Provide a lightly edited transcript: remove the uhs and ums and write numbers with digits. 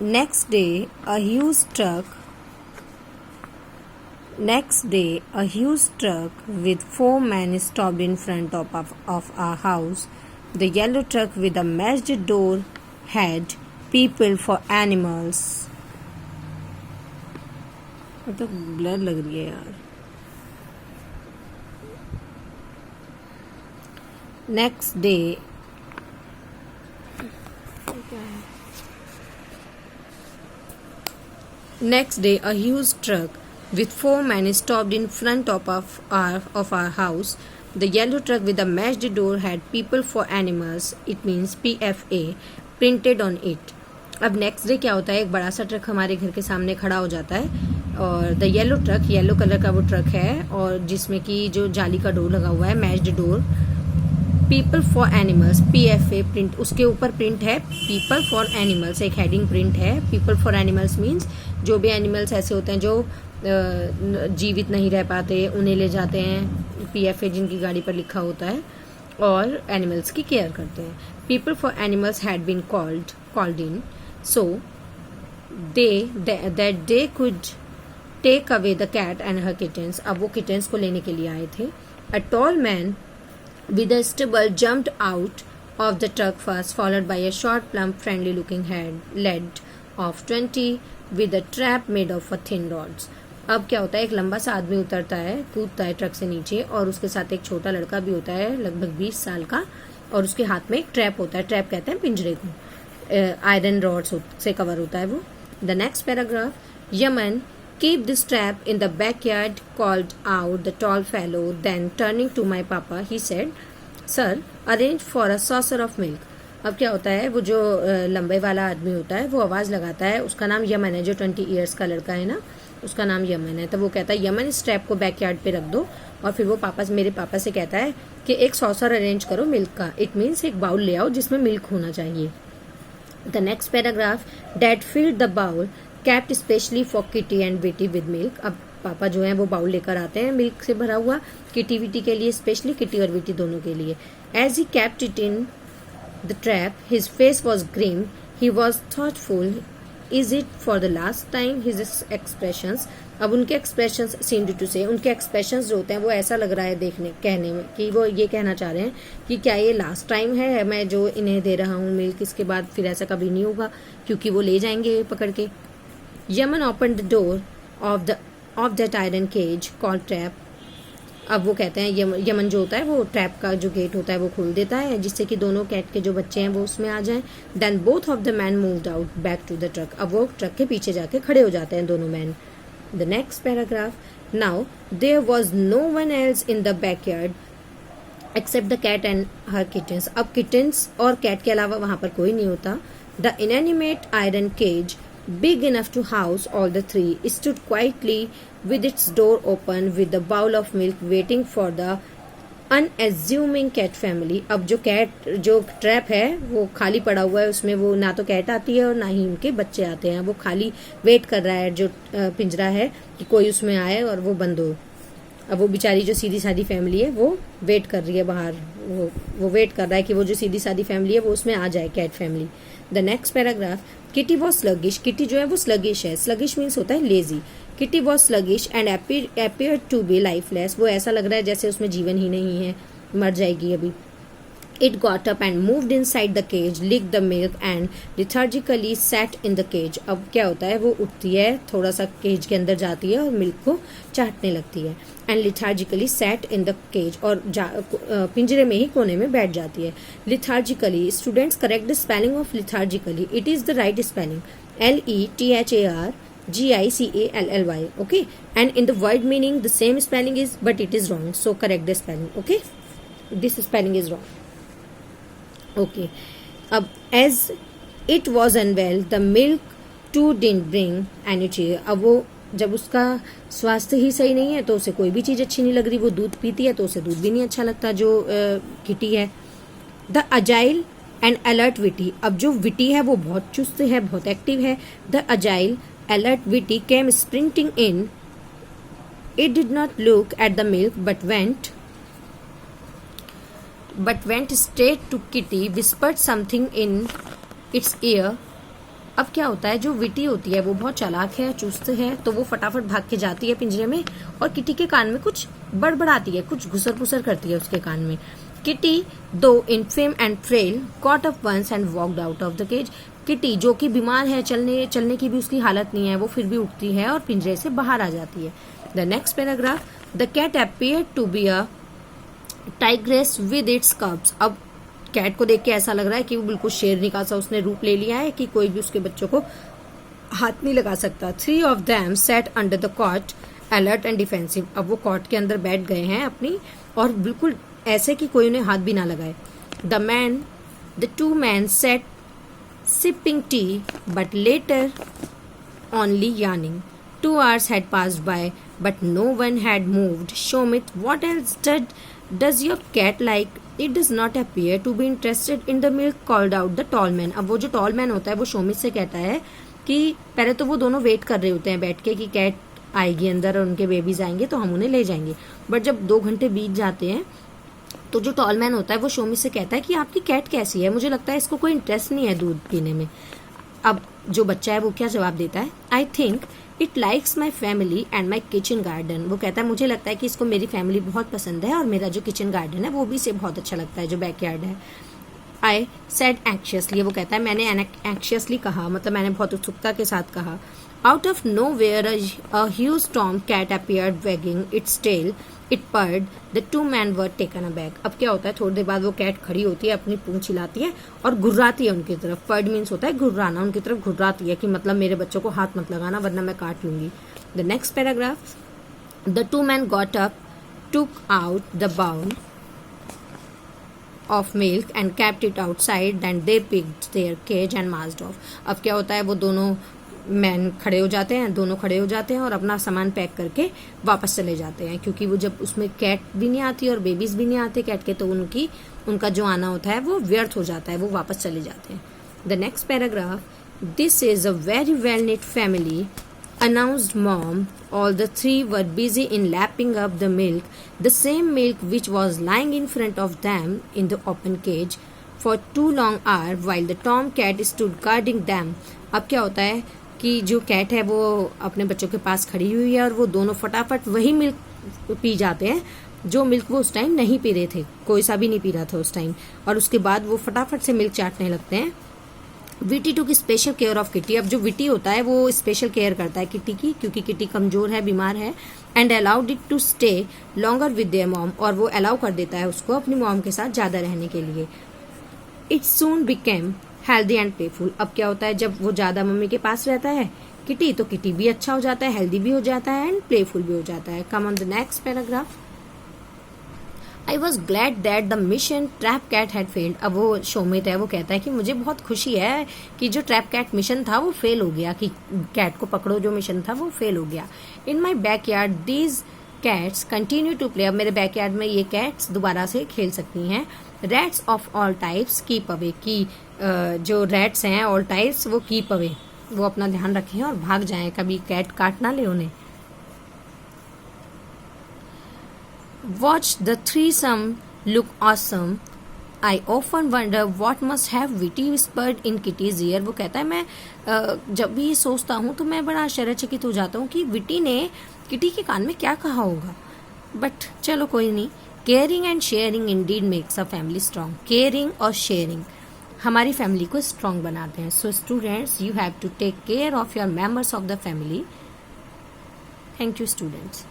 Next day, a huge truck with 4 men stopped in front of our house. The yellow truck with a mashed door had people for animals. तो blur लग रही है यार. Next day, a huge truck with 4 men stopped in front of our house. The yellow truck with the mashed door had people for animals. It means PFA printed on it. अब next day क्या होता है, एक बड़ा सा truck हमारे घर के सामने खड़ा हो जाता है और the yellow truck, yellow colour का वो ट्रक है और जिसमें कि जो जाली का डोर लगा हुआ है, matched door. People for animals, PFA print, उसके ऊपर प्रिंट है पीपल फॉर एनिमल्स, एक हेडिंग प्रिंट है. पीपल फॉर एनिमल्स मीन्स जो भी एनिमल्स ऐसे होते हैं जो जीवित नहीं रह पाते, उन्हें ले जाते हैं. PFA जिनकी गाड़ी पर लिखा होता है और एनिमल्स की केयर करते हैं. People for animals had been called in, so that they could take away the cat and her kittens. अब वो kittens को लेने के लिए आए थे. A tall man with a stubble jumped out of the truck first, followed by a short, plump, friendly-looking lad of 20 with a trap made of thin rods. अब क्या होता है, एक लंबा सा आदमी उतरता है, कूदता है ट्रक से नीचे और उसके साथ एक छोटा लड़का भी होता है लगभग 20 साल का और उसके हाथ में एक ट्रैप होता है. ट्रैप कहते हैं पिंजरे को. आयरन रॉड्स से कवर होता है वो. The next paragraph, Yemen keep this trap in the backyard, called out the tall fellow. Then turning to my papa, he said, sir, arrange for a saucer of milk. अब क्या होता है, वो जो लंबे वाला आदमी होता है वो आवाज़ लगाता है. उसका नाम यमन है, जो 20 ईयर्स का लड़का है ना, उसका नाम यमन है. तो वो कहता है यमन इस ट्रैप को बैकयार्ड पे रख दो. और फिर वो मेरे पापा से कहता है कि एक सॉसर अरेंज करो मिल्क का. इट मीन्स एक बाउल ले आओ जिसमें मिल्क होना चाहिए. The next paragraph, dad filled the bowl kept specially for Kitty and Vitty with milk. अब पापा जो है वो बाउल लेकर आते हैं मिल्क से भरा हुआ किटी विटी के लिए, स्पेशली किटी और विटी दोनों के लिए. As he kept it in the trap, his face was grim. He was thoughtful. Is it for the last time? His expressions, अब उनके expressions seemed to say, उनके expressions जो होते हैं वो ऐसा लग रहा है कहने में कि वो ये कहना चाह रहे हैं कि क्या ये लास्ट टाइम है मैं जो इन्हें दे रहा हूँ मिल्क, इसके बाद फिर ऐसा कभी नहीं होगा क्योंकि वो ले जाएंगे पकड़ के. यमन open the door of that iron cage called trap. अब वो कहते हैं यमन जो होता है वो ट्रैप का जो गेट होता है वो खोल देता है जिससे कि दोनों कैट के जो बच्चे हैं वो उसमें आ जाएं. Then both of the man moved out back to the truck. अब वो ट्रक के पीछे जाके खड़े हो जाते हैं दोनों man. The next paragraph, now there was no one else in the backyard except the cat and her kittens. अब किटन्स और कैट के अलावा वहां पर कोई नहीं होता. The inanimate iron cage, big enough to house all the three, stood quietly with its door open with the bowl of milk waiting for the unassuming cat family. अब जो ट्रैप है वो खाली पड़ा हुआ है, उसमें वो ना तो कैट आती है और ना ही उनके बच्चे आते हैं. वो खाली वेट कर रहा है जो पिंजरा है कि कोई उसमें आए और वो बंद हो. अब वो बेचारी जो सीधी सादी फैमिली है वो वेट कर रही है बाहर. वो वेट कर रहा है कि वो जो सीधी सादी फैमिली है वो उसमें आ जाए, cat family. The next paragraph, kitty was sluggish. Kitty जो है वो स्लगिश है. स्लगिश मीन्स होता है lazy. Kitty was sluggish and appeared to be lifeless. वो ऐसा लग रहा है जैसे उसमें जीवन ही नहीं है, मर जाएगी अभी. It got up and moved inside the cage, licked the milk and lethargically sat in the cage. अब क्या होता है, वो उठती है, थोड़ा सा केज के अंदर जाती है और मिल्क को चाटने लगती है. And lethargically sat in the cage, और पिंजरे में ही कोने में बैठ जाती है. Lethargically, students correct the spelling of lethargically. It is the right spelling. LETHARGICALLY. Okay. And in the word meaning, the same spelling is, but it is wrong. So correct the spelling. Okay. This spelling is wrong. Okay. अब as it was unwell, the milk too didn't bring any cheer. अब वो जब उसका स्वास्थ्य ही सही नहीं है तो उसे कोई भी चीज़ अच्छी नहीं लग रही. वो दूध पीती है तो उसे दूध भी नहीं अच्छा लगता जो किटी है. The agile and alert witty. अब जो विटी है वो बहुत चुस्त है, बहुत एक्टिव है. The agile alert witty came sprinting in. It did not look at the milk but went straight to Kitty, whispered something in its ear, अब क्या होता है, जो विटी होती है वो बहुत चालाक है, चुस्त है, तो वो फटाफट भाग के जाती है पिंजरे में और किटी के कान में कुछ बड़बड़ाती है, कुछ घुसर पुसर करती है उसके कान में. किटी, दो infirm and frail, got up once and walked out of the cage. Kitty जो कि बीमार है, चलने की भी उसकी हालत नहीं है, वो फिर भी उठती है और पिंजरे से बाहर आ जाती है. The next paragraph, the cat appeared to be a tigress with its cubs. अब कैट को देख के ऐसा लग रहा है कि वो बिल्कुल शेरनी का सा उसने रूप ले लिया है कि कोई भी उसके बच्चों को हाथ नहीं लगा सकता. 3 of them sat under the cot, alert and defensive. अब वो कॉट के अंदर बैठ गए हैं अपनी, और बिल्कुल ऐसे कि कोई उन्हें हाथ भी ना लगाए. The 2 men sat sipping tea, but later only yarning. 2 hours had passed by, but no one had moved. Shomit, what else does your cat like? It does not appear to be interested in the milk, called out the tall man. अब वो जो tall man होता है वो शोमित से कहता है कि पहले तो वो दोनों वेट कर रहे होते हैं बैठ के कि कैट आएगी अंदर और उनके बेबीज आएंगे तो हम उन्हें ले जाएंगे. बट जब 2 घंटे बीत जाते हैं तो जो टॉल मैन होता है वो शोमित से कहता है कि आपकी कैट कैसी है, मुझे लगता है इसको कोई इंटरेस्ट नहीं है दूध पीने में. अब जो बच्चा है वो क्या जवाब देता है, I think it likes my family and my kitchen garden. वो कहता है मुझे लगता है कि इसको मेरी फैमिली बहुत पसंद है और मेरा जो किचन गार्डन है वो भी इसे बहुत अच्छा लगता है, जो बैकयार्ड है. आई सेड एंक्शियसली, वो कहता है मैंने एंक्शियसली कहा, मतलब मैंने बहुत उत्सुकता के साथ कहा. Out of nowhere a huge storm cat appeared wagging its tail. It purred. The 2 men were taken aback. अब क्या होता है, थोड़ी देर बाद वो कैट खड़ी होती है, अपनी पूंछ हिलाती है और घुर्राती है उनकी तरफ. पर्ड मीन्स होता है घुर्राना, उनकी तरफ घुर्राती है कि मतलब मेरे बच्चों को हाथ मत लगाना वरना मैं काट लूंगी. The next paragraph, the 2 men got up, took out the bowl of milk and kept it outside. Then they picked their cage and marched off. अब क्या होता है, वो दोनों मैन खड़े हो जाते हैं, दोनों खड़े हो जाते हैं और अपना सामान पैक करके वापस चले जाते हैं, क्योंकि वो जब उसमें कैट भी नहीं आती और बेबीज भी नहीं आते कैट के, तो उनका जो आना होता है वो व्यर्थ हो जाता है, वो वापस चले जाते हैं. The next paragraph, this is a very well knit family, announced mom. All the 3 were busy in lapping up the milk, the same milk which was lying in front of them in the open cage for 2 long hours, while the tom cat stood guarding them. अब क्या होता है कि जो cat है वो अपने बच्चों के पास खड़ी हुई है और वो दोनों फटाफट वही मिल्क पी जाते हैं जो मिल्क वो उस टाइम नहीं पी रहे थे, कोई सा भी नहीं पी रहा था उस टाइम, और उसके बाद वो फटाफट से मिल्क चाटने लगते हैं. विटी टू की स्पेशल केयर ऑफ किटी. अब जो विटी होता है वो स्पेशल केयर करता है किटी की, क्योंकि किटी कमजोर है, बीमार है. And allowed it to stay longer with their mom, और वो अलाउ कर देता है उसको अपनी मॉम के साथ ज्यादा रहने के लिए. It soon became healthy and playful. अब क्या होता है, जब वो ज्यादा मम्मी के पास रहता है किटी, तो किटी भी अच्छा हो जाता है, हेल्दी भी हो जाता है एंड प्लेफुल भी हो जाता है. Come on the next paragraph, I was glad that the mission trap cat had failed. अब वो शोमित है, वो कहता है कि मुझे बहुत खुशी है कि जो ट्रैप कैट मिशन था वो फेल हो गया, कि कैट को पकड़ो जो मिशन था वो फेल हो गया. In my backyard these cats continue to play. अब मेरे बैकयार्ड में ये कैट्स दोबारा से खेल सकती हैं. Rats of all types keep away, की जो रैट्स हैं ऑल टाइप्स वो कीप अवे, वो अपना ध्यान रखें और भाग जाएं, कभी कैट काट ना ले उन्हें. Watch the threesome look awesome. I often wonder what must have witty whispered in kitty's year. वो कहता है मैं जब भी ये सोचता हूँ तो मैं बड़ा आश्चर्यचकित हो जाता हूँ कि विटी ने किटी के कान में क्या कहा होगा. बट चलो कोई नहीं. Caring and sharing indeed makes a family strong. Caring और शेयरिंग हमारी फैमिली को स्ट्रांग बनाते हैं. So students, you have to take care of your members of the family. Thank you students.